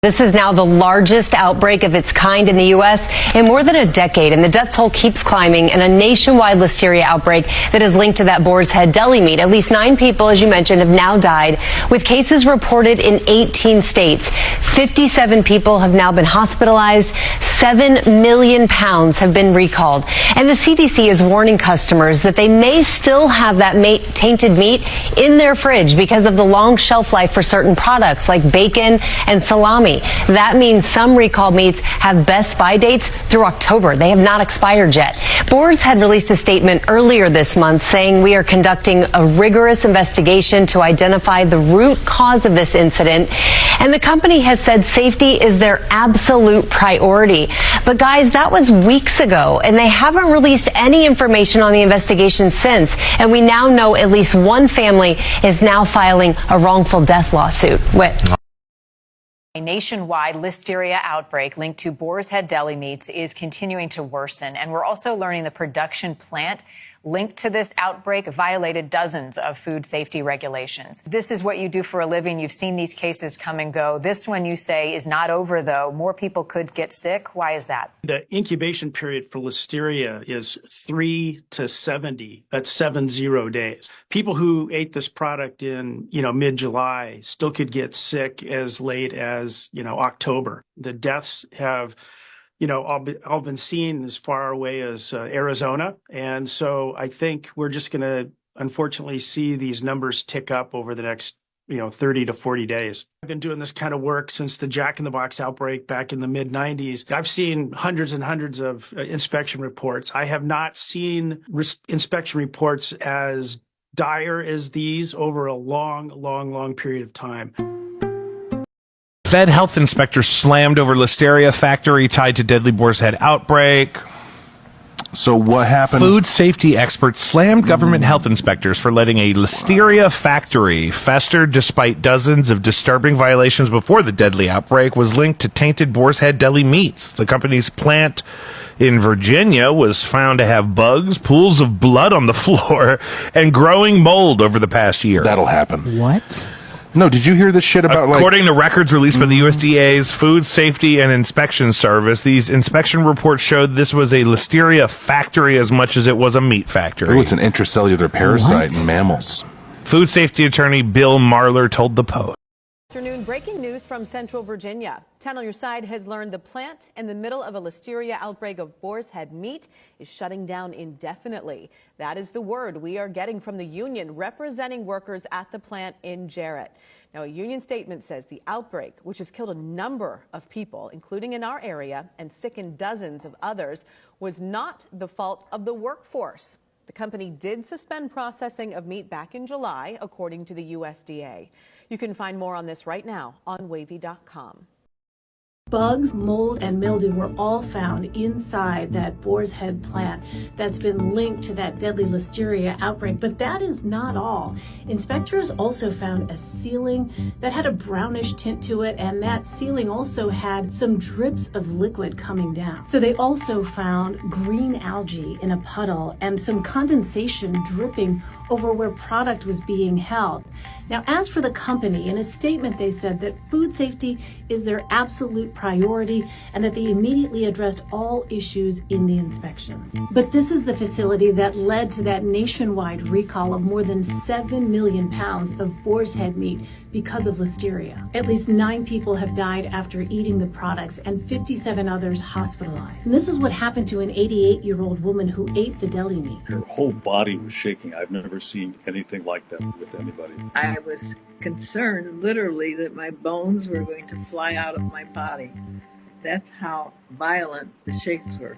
This is now the largest outbreak of its kind in the U.S. in more than a decade, and the death toll keeps climbing in a nationwide listeria outbreak that is linked to that Boar's Head deli meat. At least 9 people, as you mentioned, have now died, with cases reported in 18 states. 57 people have now been hospitalized. 7 million pounds have been recalled. And the CDC is warning customers that they may still have that tainted meat in their fridge because of the long shelf life for certain products like bacon and salami. That means some recalled meats have best buy dates through October. They have not expired yet. Boars had released a statement earlier this month saying we are conducting a rigorous investigation to identify the root cause of this incident. And the company has said safety is their absolute priority. But guys, that was weeks ago, and they haven't released any information on the investigation since. And we now know at least one family is now filing a wrongful death lawsuit. A nationwide listeria outbreak linked to Boar's Head deli meats is continuing to worsen, and we're also learning the production plant linked to this outbreak violated dozens of food safety regulations. This is what you do for a living. You've seen these cases come and go. This one, you say, is not over, though. More people could get sick. Why is that? The incubation period for listeria is 3 to 70. That's 70 days. People who ate this product in, mid-July still could get sick as late as, October. The deaths have all been seen as far away as Arizona. And so I think we're just going to, unfortunately, see these numbers tick up over the next 30 to 40 days. I've been doing this kind of work since the Jack in the Box outbreak back in the mid-90s. I've seen hundreds and hundreds of inspection reports. I have not seen inspection reports as dire as these over a long period of time. Fed health inspectors slammed over Listeria factory tied to deadly Boar's Head outbreak. So what happened? Food safety experts slammed government health inspectors for letting a Listeria factory fester despite dozens of disturbing violations before the deadly outbreak was linked to tainted Boar's Head deli meats. The company's plant in Virginia was found to have bugs, pools of blood on the floor, and growing mold over the past year. That'll happen. What? No, did you hear this shit about According to records released by the USDA's Food Safety and Inspection Service, these inspection reports showed this was a Listeria factory as much as it was a meat factory. Oh, it's an intracellular parasite in mammals. Food safety attorney Bill Marler told the Post. Afternoon, breaking news from Central Virginia. 10 on your side has learned the plant in the middle of a Listeria outbreak of Boar's Head meat is shutting down indefinitely. That is the word we are getting from the union representing workers at the plant in Jarrett. Now, a union statement says the outbreak, which has killed a number of people, including in our area, and sickened dozens of others, was not the fault of the workforce. The company did suspend processing of meat back in July, according to the USDA. You can find more on this right now on wavy.com. Bugs, mold, and mildew were all found inside that Boar's Head plant that's been linked to that deadly Listeria outbreak. But that is not all. Inspectors also found a ceiling that had a brownish tint to it, and that ceiling also had some drips of liquid coming down. So they also found green algae in a puddle and some condensation dripping over where product was being held. Now, as for the company, in a statement they said that food safety is their absolute priority and that they immediately addressed all issues in the inspections. But this is the facility that led to that nationwide recall of more than 7 million pounds of Boar's Head meat because of Listeria. At least 9 people have died after eating the products and 57 others hospitalized. And this is what happened to an 88-year-old woman who ate the deli meat. Her whole body was shaking. I've never seen anything like that with anybody. I was concerned, literally, that my bones were going to fly out of my body. That's how violent the shakes were.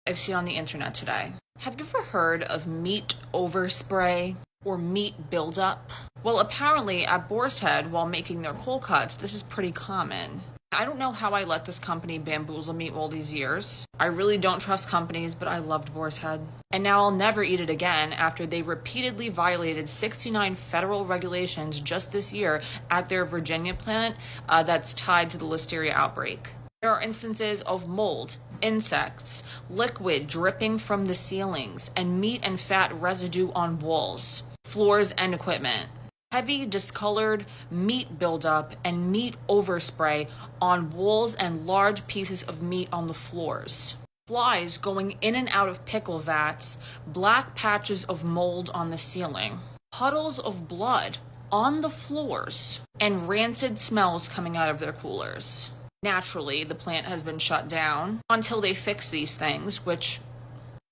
I've seen on the internet today. Have you ever heard of meat overspray or meat buildup? Well, apparently at Boar's Head, while making their cold cuts, this is pretty common. I don't know how I let this company bamboozle me all these years. I really don't trust companies, but I loved Boar's Head. And now I'll never eat it again after they repeatedly violated 69 federal regulations just this year at their Virginia plant that's tied to the Listeria outbreak. There are instances of mold, insects, liquid dripping from the ceilings, and meat and fat residue on walls, floors, and equipment. heavy discolored meat buildup and meat overspray on walls and large pieces of meat on the floors. Flies going in and out of pickle vats, black patches of mold on the ceiling, puddles of blood on the floors, and rancid smells coming out of their coolers. Naturally, the plant has been shut down until they fix these things, which,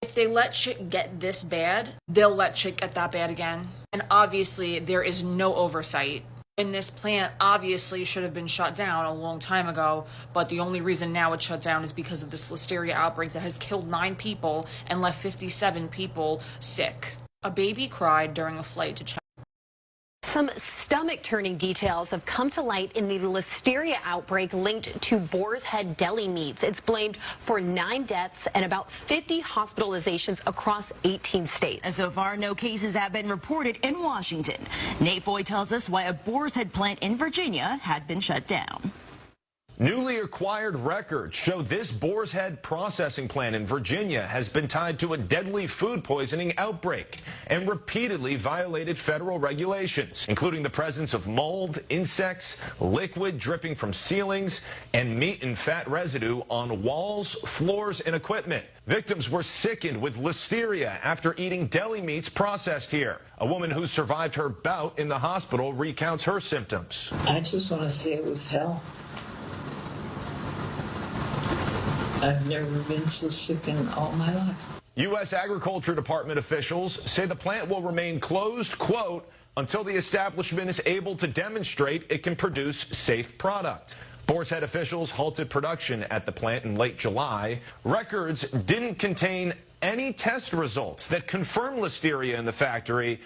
if they let shit get this bad, they'll let shit get that bad again. And obviously, there is no oversight. And this plant obviously should have been shut down a long time ago, but the only reason now it's shut down is because of this Listeria outbreak that has killed 9 people and left 57 people sick. A baby cried during a flight to China. Some stomach-turning details have come to light in the Listeria outbreak linked to Boar's Head deli meats. It's blamed for 9 deaths and about 50 hospitalizations across 18 states. And so far, no cases have been reported in Washington. Nate Foy tells us why a Boar's Head plant in Virginia had been shut down. Newly acquired records show this Boar's Head processing plant in Virginia has been tied to a deadly food poisoning outbreak and repeatedly violated federal regulations, including the presence of mold, insects, liquid dripping from ceilings, and meat and fat residue on walls, floors, and equipment. Victims were sickened with listeria after eating deli meats processed here. A woman who survived her bout in the hospital recounts her symptoms. I just want to say it was hell. I've never been so sick in all my life. U.S. Agriculture Department officials say the plant will remain closed, quote, until the establishment is able to demonstrate it can produce safe product. Boar's Head officials halted production at the plant in late July. Records didn't contain any test results that confirm listeria in the factory.